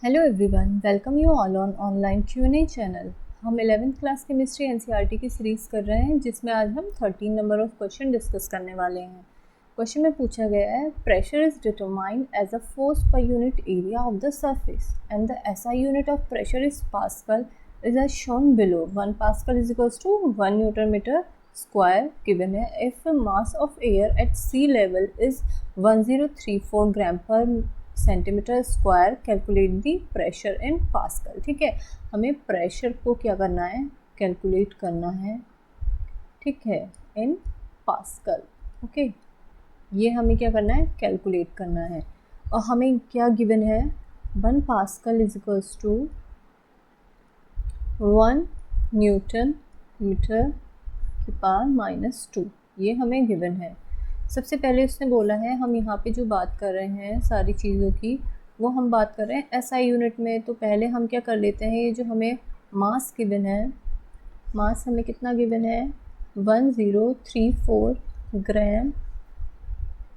Hello everyone, welcome you all on online Q&A channel. हम 11th class chemistry NCERT की series कर रहे हैं, जिसमें आज हम 13 नंबर ऑफ क्वेश्चन डिस्कस करने वाले हैं। क्वेश्चन में पूछा गया है, pressure is determined as a force per unit area of the surface and the SI unit of pressure is pascal is as shown below. 1 pascal is equals to 1 newton metre square given है if mass of air at sea level is 1034 gram per centimetre square. Calculate the pressure in pascal. ठीक है, हमें pressure को क्या करना है, calculate करना है। ठीक है, इन पास्कल। ओके, ये हमें क्या करना है, कैलकुलेट करना है। और हमें क्या गिवन है, 1 pascal is equals to 1 newton metre की पावर -2, ये हमें गिवन है। सबसे पहले उसने बोला है, हम यहाँ पे जो बात कर रहे हैं सारी चीज़ों की, वो हम बात कर रहे हैं एसआई यूनिट में। तो पहले हम क्या कर लेते हैं, ये जो हमें मास गिवन है, मास हमें कितना गिवन है, 1034 ग्राम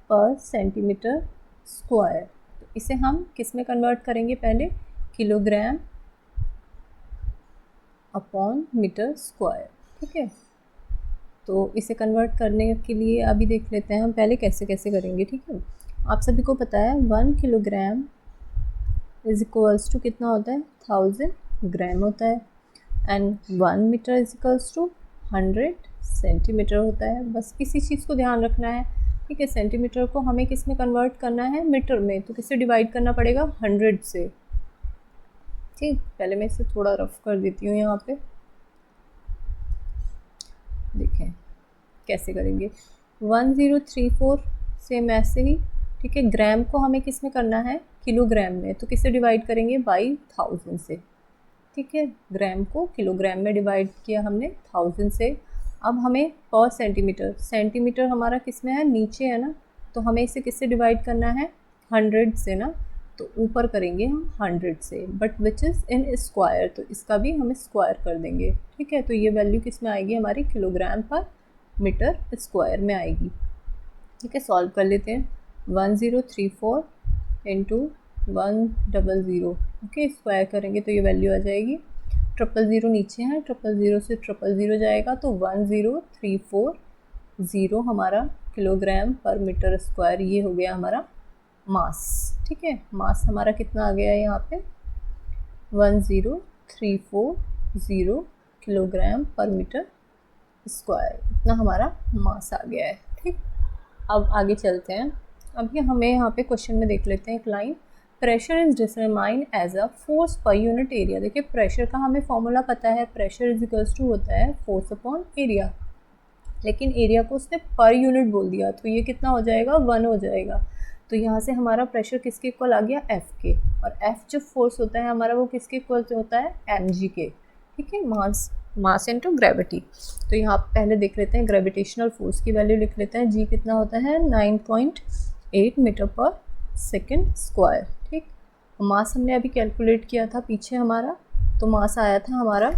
पर सेंटीमीटर स्क्वायर। तो इसे हम किस में कन्वर्ट करेंगे, पहले किलोग्राम अपॉन मीटर स्क्वायर। ठीक है, तो इसे कन्वर्ट करने के लिए अभी देख लेते हैं हम पहले कैसे कैसे करेंगे। ठीक है, आप सभी को पता है 1 किलोग्राम इज इक्वल्स टू कितना होता है, 1000 ग्राम होता है, and 1 metre is equals to 100 centimetre होता है। बस किसी चीज़ को ध्यान रखना है। ठीक है, सेंटीमीटर को हमें किस में कन्वर्ट करना है, मीटर में। तो किससे डिवाइड करना पड़ेगा, 100 से। ठीक, पहले मैं इसे थोड़ा रफ कर देती हूँ यहाँ पे, देखें कैसे करेंगे। 1034 सेम ऐसे ही। ठीक है, ग्राम को हमें किस में करना है, किलोग्राम में। तो किससे डिवाइड करेंगे, बाई 1000 से। ठीक है, ग्राम को किलोग्राम में डिवाइड किया हमने 1000 से। अब हमें पर सेंटीमीटर, सेंटीमीटर हमारा किस में है, नीचे है ना, तो हमें इसे किससे डिवाइड करना है, 100 से ना। तो ऊपर करेंगे हम 100 से, but which is in square, तो इसका भी हम स्क्वायर कर देंगे। ठीक है, तो ये वैल्यू किस में आएगी, हमारी किलोग्राम पर मीटर स्क्वायर में आएगी। ठीक है, सॉल्व कर लेते हैं। 1034 इंटू 100, ओके, स्क्वायर करेंगे तो ये वैल्यू आ जाएगी। 000 नीचे है, 000 से 000 जाएगा, तो 10340 हमारा किलोग्राम पर मीटर स्क्वायर, ये हो गया हमारा मास। ठीक है, मास हमारा कितना आ गया है यहाँ पे, 10340 किलोग्राम पर मीटर स्क्वायर, इतना हमारा मास आ गया है। ठीक, अब आगे चलते हैं। अभी हमें यहाँ पे क्वेश्चन में देख लेते हैं एक line, pressure is determined as a force per unit area. देखिए, प्रेशर का हमें फॉर्मूला पता है, प्रेशर इज इक्वल्स टू होता है फोर्स अपॉन एरिया, लेकिन एरिया को उसने पर यूनिट बोल दिया, तो ये कितना हो जाएगा, 1 हो जाएगा। तो यहाँ से हमारा प्रेशर किसके इक्वल आ गया, एफ के। और एफ जो फोर्स होता है हमारा, वो किसके इक्वल होता है, एम जी के। ठीक है, मास इनटू ग्रेविटी। तो यहाँ पहले देख लेते हैं ग्रेविटेशनल फोर्स की वैल्यू लिख लेते हैं। जी कितना होता है, 9.8 मीटर पर सेकेंड स्क्वायर। ठीक, मास हमने अभी कैलकुलेट किया था पीछे हमारा, तो मास आया था हमारा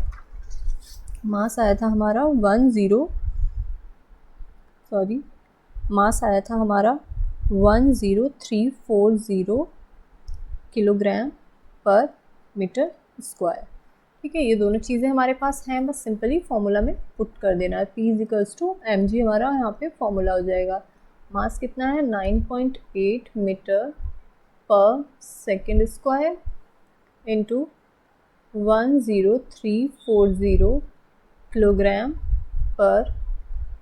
10340 किलोग्राम पर मीटर स्क्वायर। ठीक है, ये दोनों चीज़ें हमारे पास हैं, बस सिंपली फॉर्मूला में पुट कर देना है। P is equals to M G, हमारा यहाँ पे फॉर्मूला हो जाएगा। मास कितना है, 9.8 मीटर पर सेकेंड स्क्वायर इंटू 10340 किलोग्राम पर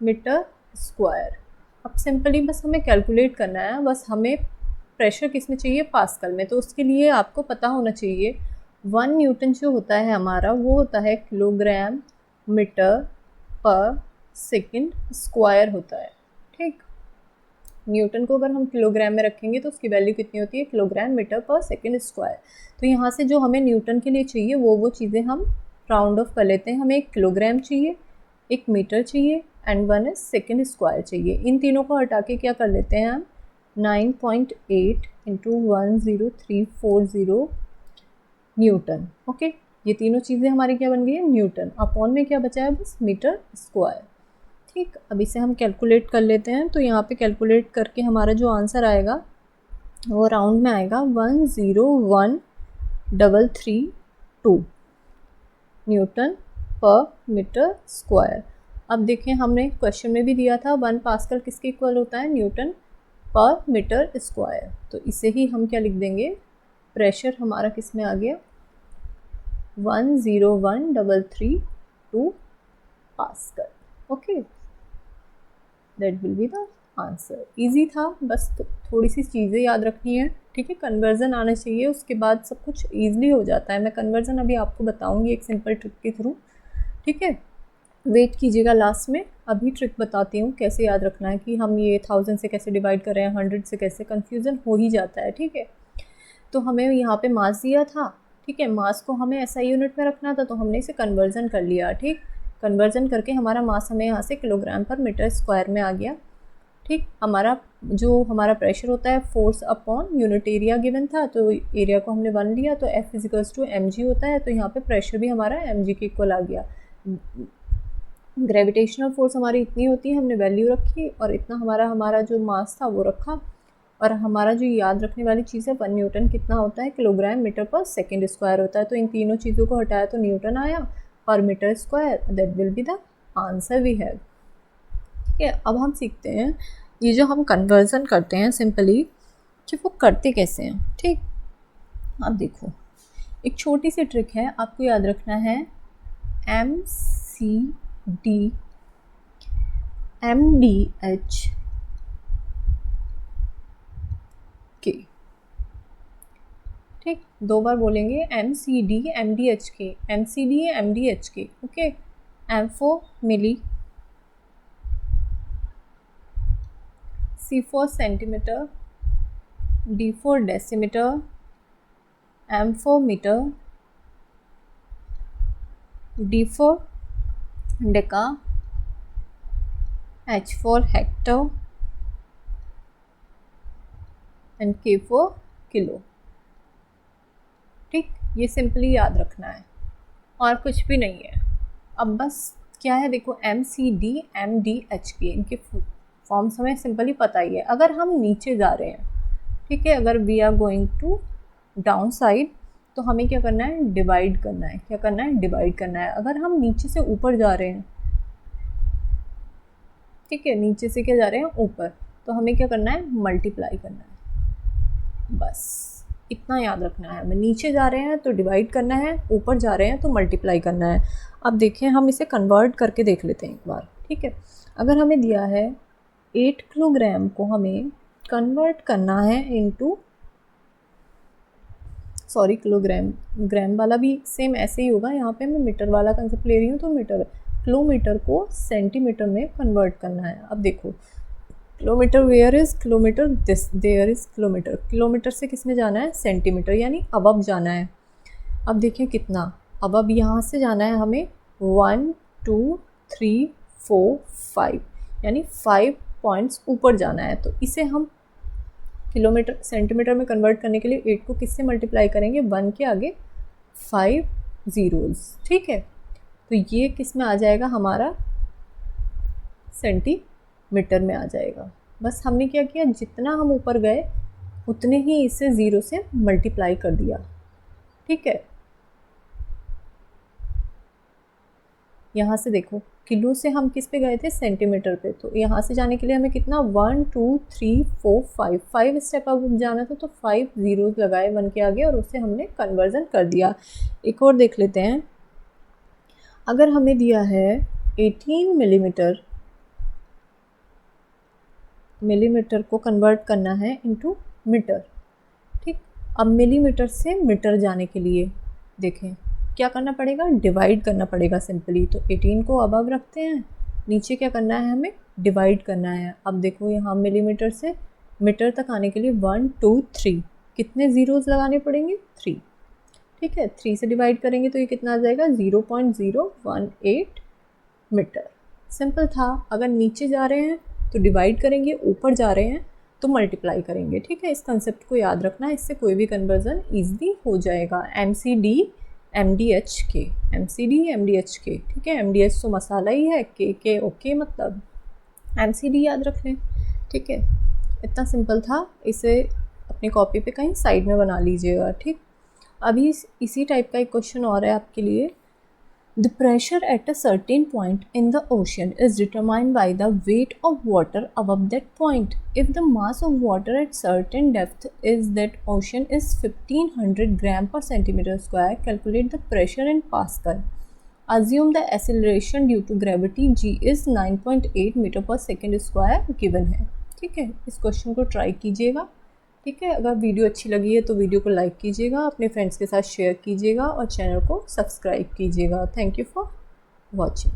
मीटर स्क्वायर। अब सिंपली बस हमें कैलकुलेट करना है, बस हमें प्रेशर किस में चाहिए, पास्कल में। तो उसके लिए आपको पता होना चाहिए 1 न्यूटन जो होता है हमारा, वो होता है किलोग्राम मीटर पर सेकेंड स्क्वायर होता है। ठीक, न्यूटन को अगर हम किलोग्राम में रखेंगे तो उसकी वैल्यू कितनी होती है, किलोग्राम मीटर पर सेकेंड स्क्वायर। तो यहाँ से जो हमें न्यूटन के लिए चाहिए वो चीज़ें हम राउंड ऑफ कर लेते हैं। हमें 1 किलोग्राम चाहिए, 1 मीटर चाहिए, एंड 1 इज सेकेंड स्क्वायर चाहिए। इन तीनों को हटा के क्या कर लेते हैं हम, 9.8 इंटू 10340 न्यूटन। ओके, ये तीनों चीज़ें हमारी क्या बन गई है, न्यूटन। अपॉन में क्या बचा है, बस मीटर स्क्वायर। ठीक, अब इसे हम कैलकुलेट कर लेते हैं। तो यहाँ पे कैलकुलेट करके हमारा जो आंसर आएगा वो राउंड में आएगा 101 1.332 न्यूटन पर मीटर स्क्वायर। अब देखें हमने क्वेश्चन में भी दिया था 1 पास्कल किसके इक्वल होता है, न्यूटन पर मीटर स्क्वायर। तो इसे ही हम क्या लिख देंगे, प्रेशर हमारा किस में आ गया 101.332 pascal. Okay, that will be the answer. Easy था, बस थोड़ी सी चीज़ें याद रखनी है, ठीक है। कन्वर्जन आना चाहिए, उसके बाद सब कुछ ईजिली हो जाता है। मैं कन्वर्जन अभी आपको बताऊंगी एक सिंपल ट्रिक के थ्रू, ठीक है। वेट कीजिएगा लास्ट में, अभी ट्रिक बताती हूँ कैसे याद रखना है कि हम ये 1000 से कैसे डिवाइड कर रहे हैं, 100 से कैसे, कन्फ्यूज़न हो ही जाता है, ठीक है। तो हमें यहाँ पे मास दिया था, ठीक है, मास को हमें ऐसा यूनिट में रखना था, तो हमने इसे कन्वर्जन कर लिया, ठीक। कन्वर्जन करके हमारा मास हमें यहाँ से किलोग्राम पर मीटर स्क्वायर में आ गया, ठीक। हमारा प्रेशर होता है force upon unit area given था, तो एरिया को हमने 1 लिया, तो F = mg होता है, तो यहाँ पे प्रेशर भी हमारा mg के इक्वल आ गया। ग्रेविटेशनल फोर्स हमारी इतनी होती है, हमने वैल्यू रखी, और इतना हमारा जो मास था वो रखा, और हमारा जो याद रखने वाली चीज़ है 1 न्यूटन कितना होता है, किलोग्राम मीटर पर सेकेंड स्क्वायर होता है। तो इन तीनों चीज़ों को हटाया तो न्यूटन आया per metre square, that will be the answer we have, ठीक है। अब हम सीखते हैं ये जो हम कन्वर्जन करते हैं सिंपली, कि वो करते कैसे हैं, ठीक। अब देखो एक छोटी सी ट्रिक है, आपको याद रखना है MCD MDH के, ठीक। 2 बार बोलेंगे MCD MDH के, MCD MDH के, okay. M for milli, C for centimetre, D for decimetre, M for metre, D for deca, H for hecto and K for kilo, ठीक। ये सिंपली याद रखना है और कुछ भी नहीं है। अब बस क्या है, देखो MCD MDH के, इनके फॉर्म्स हमें सिंपली पता ही है। अगर हम नीचे जा रहे हैं, ठीक है, अगर we are going to down side, तो हमें क्या करना है, डिवाइड करना है। क्या करना है, डिवाइड करना है। अगर हम नीचे से ऊपर जा रहे हैं, ठीक है, नीचे से क्या जा रहे हैं, ऊपर, तो हमें क्या करना है, मल्टीप्लाई करना है। बस इतना याद रखना है, हमें नीचे जा रहे हैं तो डिवाइड करना है, ऊपर जा रहे हैं तो मल्टीप्लाई करना है। अब देखें हम इसे कन्वर्ट करके देख लेते हैं एक बार, ठीक है। अगर हमें दिया है 8 किलोग्राम को हमें कन्वर्ट करना है इनटू, सॉरी किलोग्राम, ग्राम वाला भी सेम ऐसे ही होगा, यहाँ पे मैं मीटर वाला कंसेप्ट ले रही हूँ, तो मीटर, किलोमीटर को सेंटीमीटर में कन्वर्ट करना है। अब देखो kilometre, where is kilometre, this there is kilometre, kilometre से किस में जाना है, सेंटीमीटर, यानी अबब जाना है। अब देखिए कितना, अब यहाँ से जाना है हमें 1 2 3 4 5, यानी 5 पॉइंट्स ऊपर जाना है। तो इसे हम किलोमीटर सेंटीमीटर में कन्वर्ट करने के लिए 8 को किससे मल्टीप्लाई करेंगे, 1 के आगे 5 ज़ीरोज़, ठीक है। तो ये किस में आ जाएगा, हमारा सेंटीमीटर में आ जाएगा। बस हमने क्या किया, जितना हम ऊपर गए उतने ही इसे 0 से मल्टीप्लाई कर दिया, ठीक है। यहाँ से देखो किलो से हम किस पे गए थे, सेंटीमीटर पे, तो यहाँ से जाने के लिए हमें कितना 1 2 3 4 5 स्टेप अब जाना था, तो 5 ज़ीरोज़ लगाए 1 के आगे और उससे हमने कन्वर्जन कर दिया। एक और देख लेते हैं, अगर हमें दिया है 18 मिलीमीटर को कन्वर्ट करना है इनटू मीटर, ठीक। अब मिलीमीटर से मीटर जाने के लिए देखें क्या करना पड़ेगा, डिवाइड करना पड़ेगा सिंपली। तो 18 को अबव रखते हैं, नीचे क्या करना है, हमें डिवाइड करना है। अब देखो यहाँ मिलीमीटर से मीटर तक आने के लिए 1 2 3 कितने ज़ीरोज़ लगाने पड़ेंगे, 3, ठीक है। 3 से डिवाइड करेंगे तो ये कितना आ जाएगा, 0.018 मीटर। सिंपल था। अगर नीचे जा रहे हैं तो डिवाइड करेंगे, ऊपर जा रहे हैं तो मल्टीप्लाई करेंगे, ठीक है। इस कंसेप्ट को याद रखना, इससे कोई भी कन्वर्जन ईजिली हो जाएगा। MCD MDH के, MCD MDH के, ठीक है। MDH तो मसाला ही है, के ओके, मतलब MCD याद रख लें, ठीक है। इतना सिंपल था, इसे अपनी कॉपी पे कहीं साइड में बना लीजिएगा, ठीक। अभी इसी टाइप का एक क्वेश्चन और है आपके लिए। The pressure at a certain point in the ocean is determined by the weight of water above that point. If the mass of water at certain depth is that ocean is 1500 gram per centimeter square, calculate the pressure in Pascal. Assume the acceleration due to gravity g is 9.8 metre पर second square given है। ठीक है, इस question को try कीजिएगा। ठीक है, अगर वीडियो अच्छी लगी है तो वीडियो को लाइक कीजिएगा, अपने फ्रेंड्स के साथ शेयर कीजिएगा और चैनल को सब्सक्राइब कीजिएगा। Thank you for watching.